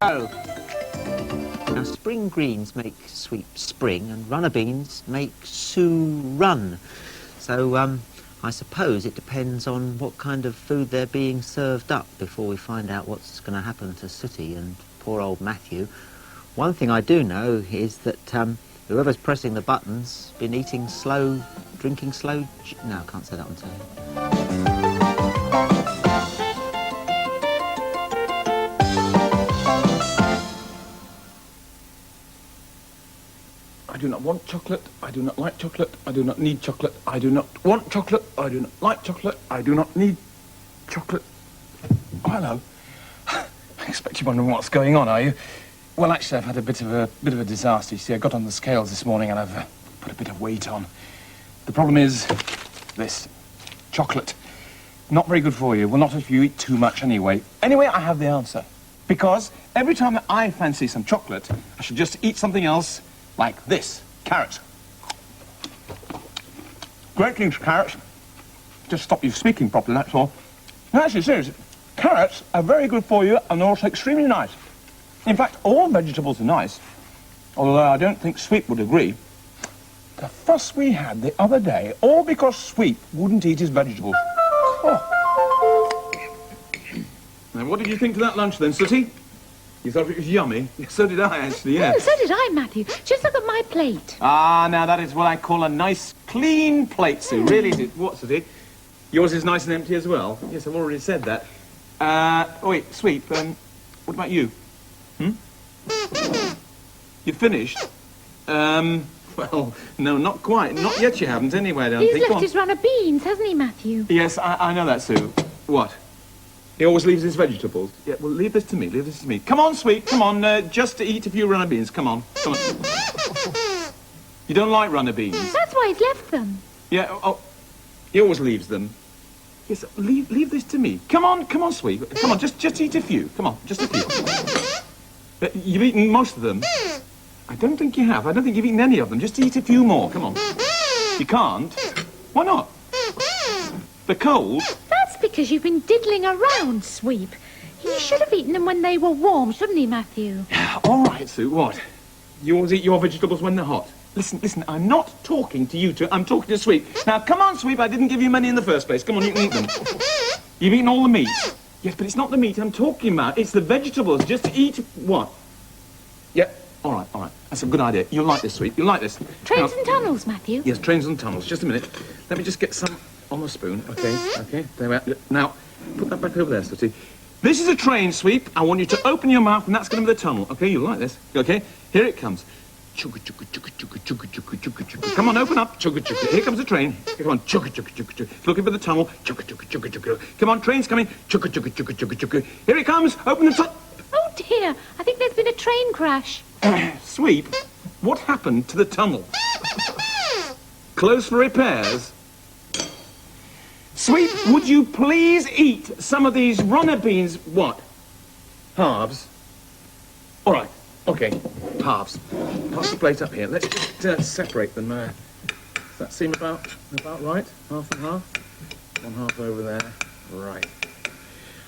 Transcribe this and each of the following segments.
Oh. Now, spring greens make sweet spring, and runner beans make Sue run. So, I suppose it depends on what kind of food they're being served up before we find out what's going to happen to Sooty and poor old Matthew. One thing I do know is that whoever's pressing the buttons been eating slow, drinking slow... No, I can't say that on telly. I do not want chocolate, I do not like chocolate, I do not need chocolate, I do not want chocolate, I do not like chocolate, I do not need chocolate. Oh, hello. I expect you're wondering what's going on, are you? Well, actually, I've had a bit of a disaster. You see, I got on the scales this morning and I've put a bit of weight on. The problem is this. Chocolate. Not very good for you. Well, not if you eat too much anyway. Anyway, I have the answer. Because every time that I fancy some chocolate, I should just eat something else like this. Carrots. Great things, carrots. Just stop you speaking properly, that's all. No, actually, seriously, carrots are very good for you and they're also extremely nice. In fact, all vegetables are nice, although I don't think Sweep would agree. The fuss we had the other day, all because Sweep wouldn't eat his vegetables. Oh. Now, what did you think to that lunch then, Sooty? You thought it was yummy? So did I, actually, yes. Oh, so did I, Matthew. Just look at my plate. Ah, now that is what I call a nice, clean plate, Sue. Really is it. What, Sooty? Yours is nice and empty as well? Yes, I've already said that. Oh, wait, Sweep, what about you? You finished? Well, no, not quite. Not yet you haven't, anyway, I don't think. He's left his run of beans, hasn't he, Matthew? Yes, I know that, Sue. What? He always leaves his vegetables. Yeah, well, leave this to me, leave this to me. Come on, Sweet, come on, just to eat a few runner beans. Come on, come on. You don't like runner beans? That's why he's left them. Yeah, oh, he always leaves them. Yes, leave this to me. Come on, Sweet. Come on, just eat a few. Come on, just a few. You've eaten most of them. I don't think you have. I don't think you've eaten any of them. Just eat a few more. Come on. You can't? Why not? They're cold. That's because you've been diddling around, Sweep. He should have eaten them when they were warm, shouldn't he, Matthew? All right, Sue, what? You always eat your vegetables when they're hot. Listen, I'm not talking to you two. I'm talking to Sweep. Now, come on, Sweep. I didn't give you money in the first place. Come on, you can eat them. You've eaten all the meat. Yes, but it's not the meat I'm talking about. It's the vegetables. Just eat what? Yeah, all right. That's a good idea. You'll like this, Sweep. You'll like this. Trains and tunnels, Matthew. Yes, trains and tunnels. Just a minute. Let me just get some on the spoon. Okay. There we are. Now, put that back over there, Sooty. This is a train, Sweep. I want you to open your mouth, and that's going to be the tunnel. Okay, you'll like this. Okay, here it comes. Chugga, chugga, chugga, chugga, chugga, chugga, chugga, chugga. Come on, open up. Chugga, chugga. Here comes the train. Come on, chugga, chugga, chugga, chugga. It's looking for the tunnel. Chugga, chugga, chugga, chugga. Come on, train's coming. Chugga, chugga, chugga, chugga, chugga. Here it comes. Open the tunnel. Oh, dear. I think there's been a train crash. Sweep, what happened to the tunnel? Closed for repairs? Sweep, would you please eat some of these runner beans? What? Halves? All right. Okay, halves. Pass the plate up here. Let's just separate them. Does that seem about right? Half and half? One half over there. Right.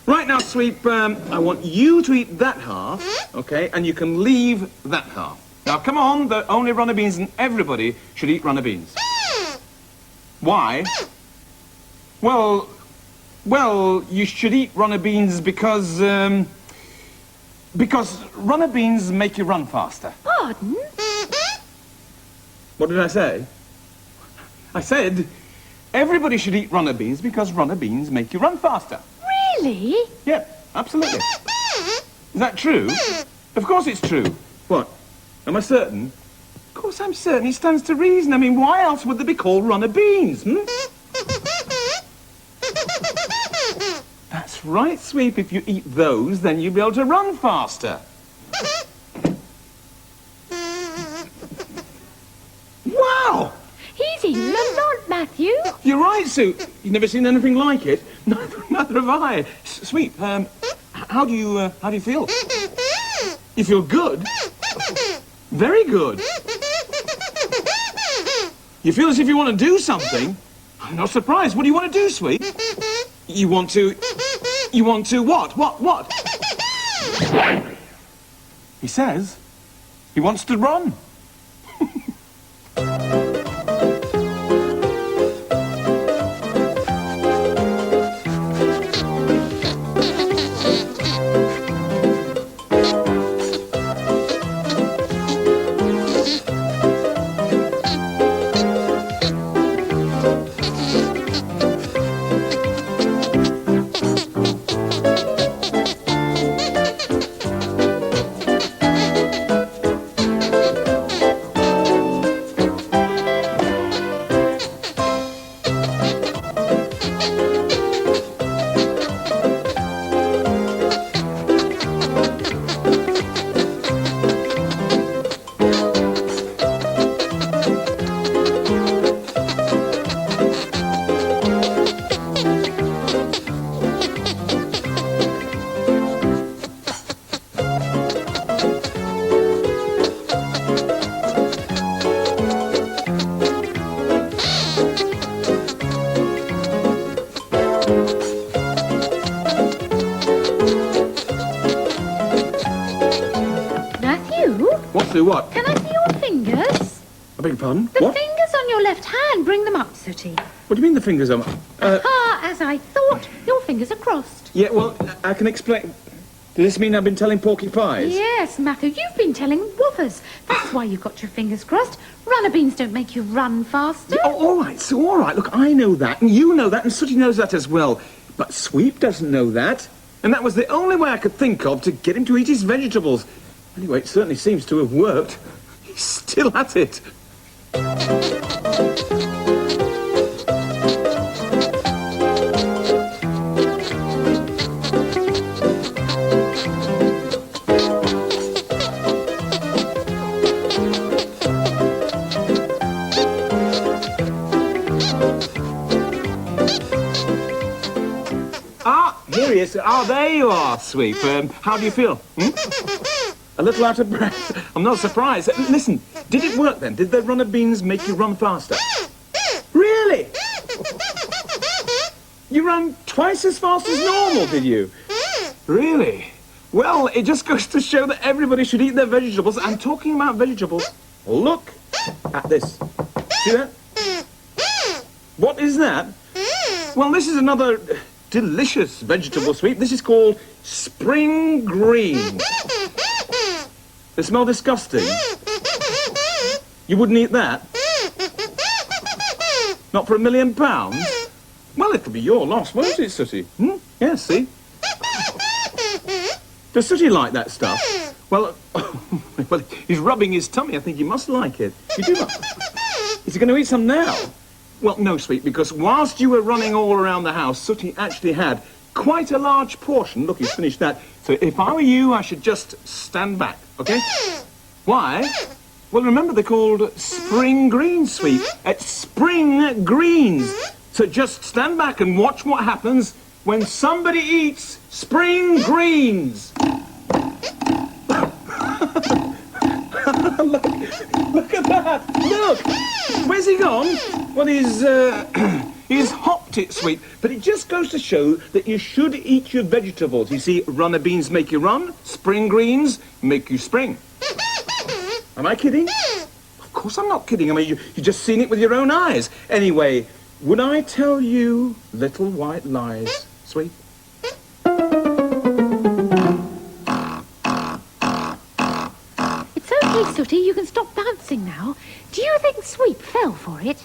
Right now, Sweep, I want you to eat that half, okay, and you can leave that half. Now, come on, the only runner beans and everybody should eat runner beans. Why? Well, you should eat runner beans because runner beans make you run faster. Pardon? What did I say? I said everybody should eat runner beans because runner beans make you run faster. Really? Yeah, absolutely. Is that true? Of course it's true. What? Am I certain? Of course I'm certain. It stands to reason. I mean, why else would they be called runner beans, That's right, Sweep. If you eat those, then you'll be able to run faster. Wow! He's eaten a lot, Matthew. You're right, Sue. You've never seen anything like it. Neither have I. Sweep, how do you feel? You feel good? Very good. You feel as if you want to do something? I'm not surprised. What do you want to do, Sweep? You want to what? What? He says he wants to run. Do what? Can I see your fingers? I beg your pardon? The What? fingers on your left hand. Bring them up, Sooty. What do you mean the fingers are... As I thought. Your fingers are crossed. Yeah, well, I can explain... Does this mean I've been telling Porky Pies? Yes, Matthew, you've been telling whoppers. That's why you've got your fingers crossed. Runner beans don't make you run faster. Yeah, oh, all right, so all right. Look, I know that, and you know that, and Sooty knows that as well. But Sweep doesn't know that. And that was the only way I could think of to get him to eat his vegetables. Anyway, it certainly seems to have worked. He's still at it. Ah, here he is. Ah, there you are, Sweep. How do you feel? A little out of breath. I'm not surprised. Listen, did it work then? Did the runner beans make you run faster? Really? You ran twice as fast as normal, did you? Really? Well, it just goes to show that everybody should eat their vegetables. And talking about vegetables, look at this. See that? What is that? Well, this is another delicious vegetable, Sweep. This is called spring greens. They smell disgusting. You wouldn't eat that? Not for £1 million? Well, it'll be your loss, won't it, Sooty? Yes, see? Does Sooty like that stuff? Well, well, he's rubbing his tummy. I think he must like it. You do like... Is he going to eat some now? Well, no, Sweet, because whilst you were running all around the house, Sooty actually had quite a large portion. Look, he's finished that. So if I were you, I should just stand back, OK? Why? Well, remember, they're called spring greens, Sweep. It's spring greens. So just stand back and watch what happens when somebody eats spring greens. Look at that. Look. Where's he gone? Well, he's hopped it, Sweet. But it just goes to show that you should eat your vegetables. You see, runner beans make you run. Spring greens make you spring. Am I kidding? Of course I'm not kidding. I mean, you've just seen it with your own eyes. Anyway, would I tell you little white lies, Sweet? It's okay, Sooty. You can stop bouncing now. Do you think Sweep fell for it?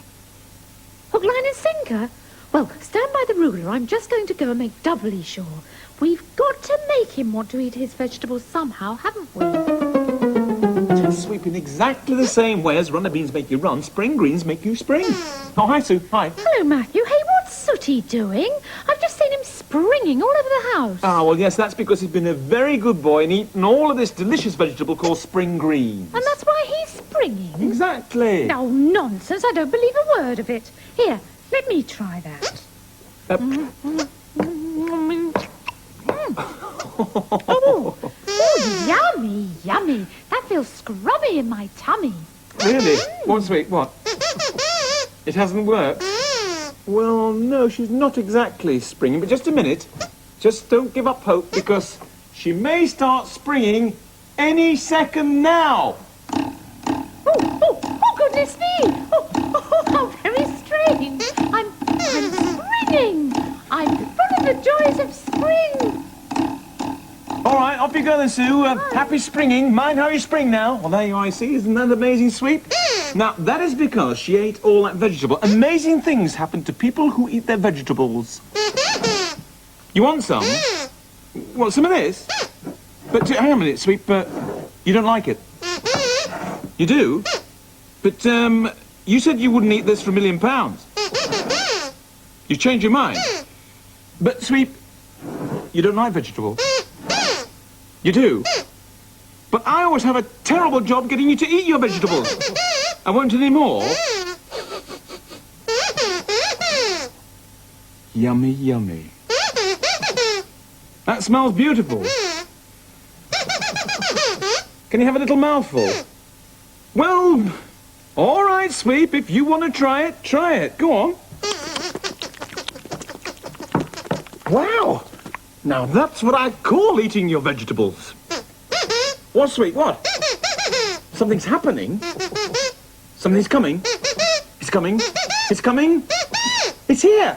Hook, line and sinker? Well, stand by the ruler. I'm just going to go and make doubly sure. We've got to make him want to eat his vegetables somehow, haven't we? Just Sweep in exactly the same way as runner beans make you run, spring greens make you spring. Oh, hi, Sue. Hi. Hello, Matthew. Hey, what's Sooty doing? I've just seen him springing all over the house. Ah, well, yes, that's because he's been a very good boy and eaten all of this delicious vegetable called spring greens. And that's why he's springing? Exactly. No, nonsense. I don't believe a word of it. Here, let me try that. Oh, yummy, yummy. That feels scrubby in my tummy. Really? What, Sweet? What? It hasn't worked? Well, no, she's not exactly springing, but just a minute. Just don't give up hope, because she may start springing any second now. Oh, goodness me! Oh, how very strange! I'm springing! I'm full of the joys of spring! All right, off you go then, Sue. Happy springing. Mind how you spring now. Well, there you are, see. Isn't that amazing, Sweep? Now, that is because she ate all that vegetable. Amazing things happen to people who eat their vegetables. You want some? What, some of this? But hang on a minute, Sweep. You don't like it? You do? But, you said you wouldn't eat this for £1 million. You changed your mind? But, Sweep, you don't like vegetables? You do? But I always have a terrible job getting you to eat your vegetables. I won't any more. Yummy, yummy. That smells beautiful. Can you have a little mouthful? Well, all right, Sweep. If you want to try it, try it. Go on. Wow. Now, that's what I call eating your vegetables. What, Sweet, what? Something's happening? Something's coming? It's coming? It's coming? It's here!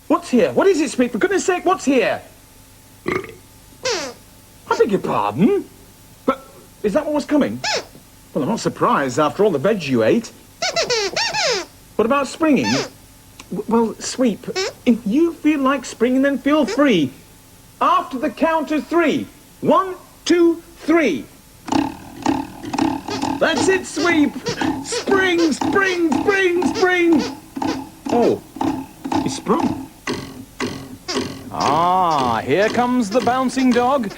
What's here? What is it, Sweet? For goodness sake, what's here? I beg your pardon? But is that what was coming? Well, I'm not surprised after all the veg you ate. What about springing? Well, Sweep, if you feel like springing, then feel free. After the count of 3. 1, 2, 3. That's it, Sweep. Spring, spring, spring, spring. Oh, he sprung. Ah, here comes the bouncing dog.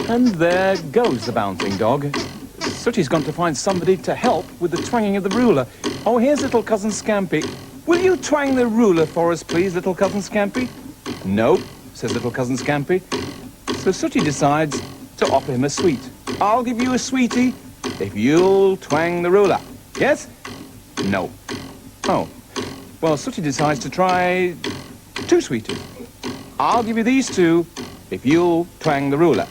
And there goes the bouncing dog. Sooty's gone to find somebody to help with the twanging of the ruler. Oh, here's little Cousin Scampy. Will you twang the ruler for us, please, little Cousin Scampy? No, says little Cousin Scampy. So Sooty decides to offer him a sweet. I'll give you a sweetie if you'll twang the ruler. Yes? No. Oh. Well, Sooty decides to try 2 sweeties. I'll give you these 2 if you'll twang the ruler.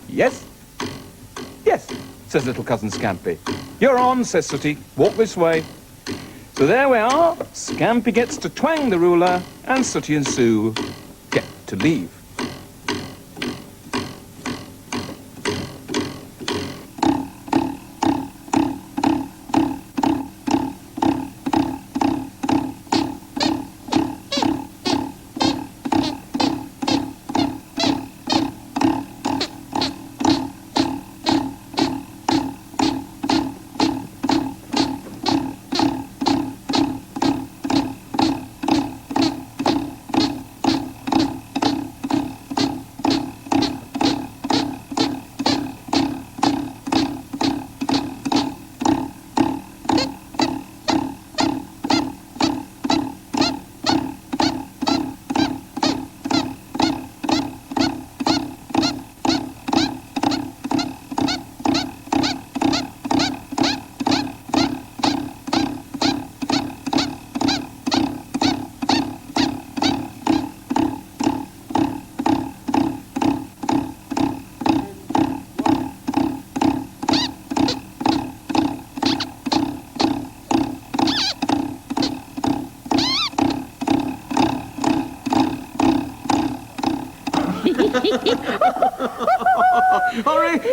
Yes? Yes, says little Cousin Scampy. You're on, says Sooty. Walk this way. So there we are. Scampy gets to twang the ruler, and Sooty and Sue get to leave.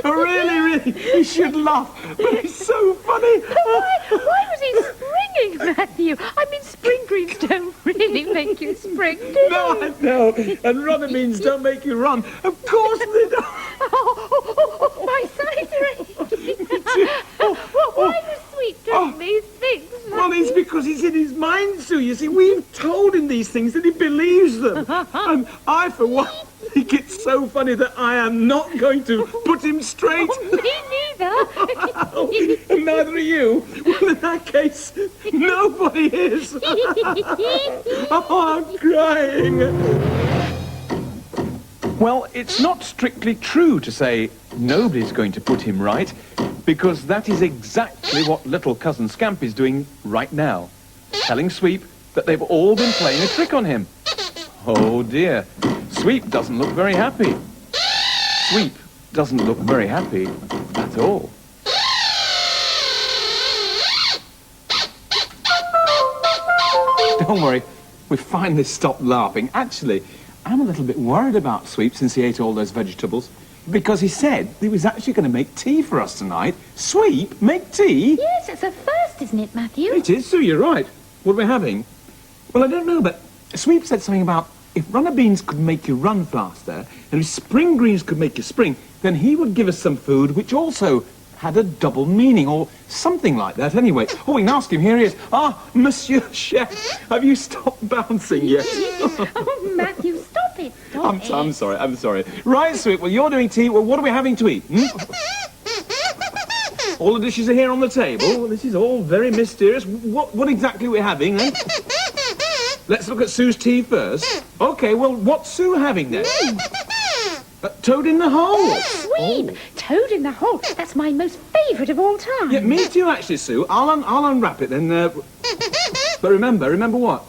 Really, you should laugh, but it's so funny. Why was he springing, Matthew? I mean, spring greens don't really make you spring, do they? No, I know. And runner beans don't make you run. Of course they don't. My sides are aching. Why does Sweet do these things? Well, it's because he's in his mind, Sue. You see, we've told him these things and he believes them. And I, for one, think it's so funny that I am not going to put him straight. Oh, me neither. And neither are you. Well, in that case, nobody is. Oh, I'm crying. Well, it's not strictly true to say nobody's going to put him right, because that is exactly what little Cousin Scampy's doing right now, telling Sweep that they've all been playing a trick on him. Oh dear, Sweep doesn't look very happy. Sweep doesn't look very happy at all. Don't worry, we finally stopped laughing. Actually, I'm a little bit worried about Sweep since he ate all those vegetables. Because he said he was actually going to make tea for us tonight. Sweep, make tea? Yes, it's a first, isn't it, Matthew? It is, Sue, you're right. What are we having? Well, I don't know, but Sweep said something about if runner beans could make you run faster, and if spring greens could make you spring, then he would give us some food which also had a double meaning, or something like that, anyway. Oh, we can ask him. Here he is. Ah, Monsieur Chef, have you stopped bouncing yet? Oh, Matthew, stop it. I'm sorry. Right, Sweet, well, you're doing tea. Well, what are we having to eat? All the dishes are here on the table. Well, this is all very mysterious. What exactly are we having, then? Let's look at Sue's tea first. OK, well, what's Sue having, then? Toad in the hole. Sweep, Toad in the hole. That's my most favourite of all time. Yeah, me too, actually, Sue. I'll unwrap it, then. But remember what?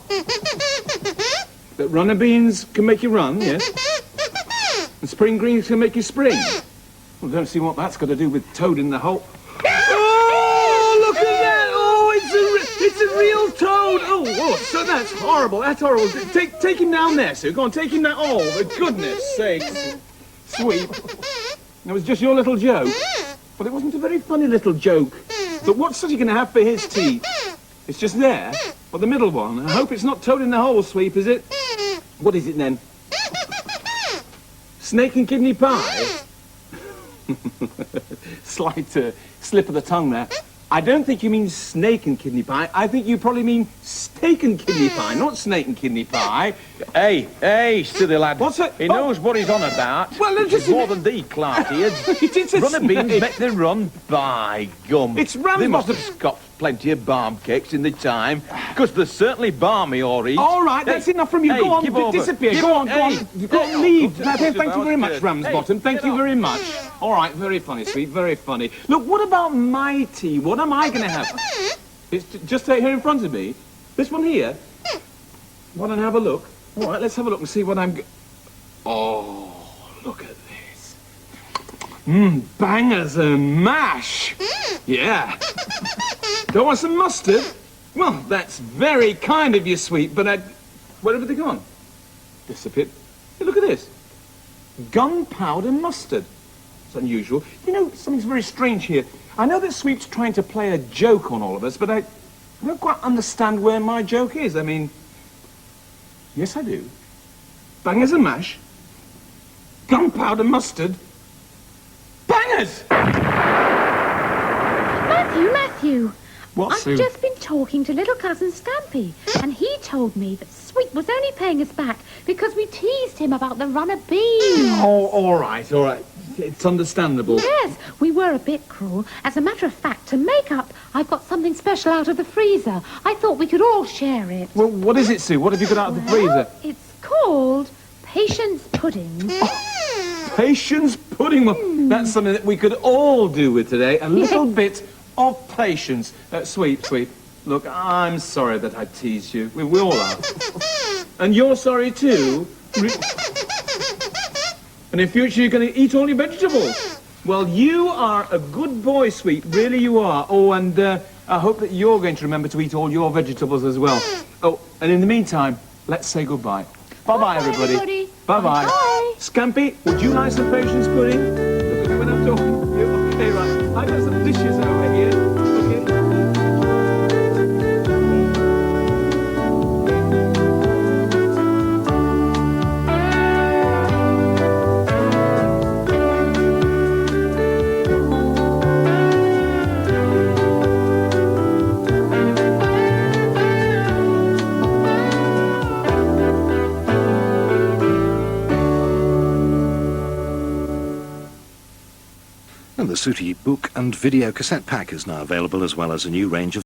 That runner beans can make you run, yes? And spring greens can make you spring. Well, don't see what that's got to do with Toad in the hole. Oh, look at that! Oh, it's a real toad! Oh, so that's horrible. That's horrible. Take him down there, Sue. Go on, take him down. Oh, for goodness sakes. Sweep. It was just your little joke. But it wasn't a very funny little joke. But what's Sooty going to have for his tea? It's just there. Well, the middle one. I hope it's not Toad in the hole, Sweep, is it? What is it, then? Snake and kidney pie? Slight slip of the tongue there. I don't think you mean snake and kidney pie. I think you probably mean steak and kidney pie, not snake and kidney pie. Hey, silly lad. What's that? He knows what he's on about. Well, it's more than thee, Clark-eared. It's a Runner snake. beans make them run by gum. It's They Ramsbottom. must have scoffed plenty of barm cakes in the time, because they're certainly balmy or eat. All right, that's enough from you. Hey, Go on, give over. disappear. Give Go on, over. go on. Hey, Go on, hey, leave. oh, Thank you about very much, it. Ramsbottom. Hey, Thank you get very on. much. All right, very funny, Sweet, very funny. Look, what about my tea? What am I going to have? It's just here in front of me. This one here. Want to have a look? All right, let's have a look and see what I'm... Oh, look at this. Bangers and mash. Yeah. Don't want some mustard? Well, that's very kind of you, Sweet, but where have they gone? Disappeared. Hey, look at this. Gunpowder mustard. It's unusual. You know, something's very strange here. I know that Sweet's trying to play a joke on all of us, but I don't quite understand where my joke is. I mean, yes, I do. Bangers and mash. Gunpowder mustard. Bangers! Matthew. What, I've Sue? just been talking to little cousin Stampy, and he told me that Sweet was only paying us back because we teased him about the runner beans. Oh, all right. It's understandable. Yes, we were a bit cruel. As a matter of fact, to make up, I've got something special out of the freezer. I thought we could all share it. Well, what is it, Sue? What have you got out of the freezer? It's called Patience Pudding. Patience pudding. Well, that's something that we could all do with today. A little bit of patience. Sweet. Look, I'm sorry that I teased you. We all are. And you're sorry too. And in future you're going to eat all your vegetables. Well, you are a good boy, Sweet. Really you are. Oh, and I hope that you're going to remember to eat all your vegetables as well. Oh, and in the meantime, let's say goodbye. Bye-bye, everybody. Bye-bye. Bye. Scampy, would you like some patience pudding? Look at me when I'm talking to you. Okay, right. I got some dishes over here. Okay. And the Sooty book and video cassette pack is now available, as well as a new range of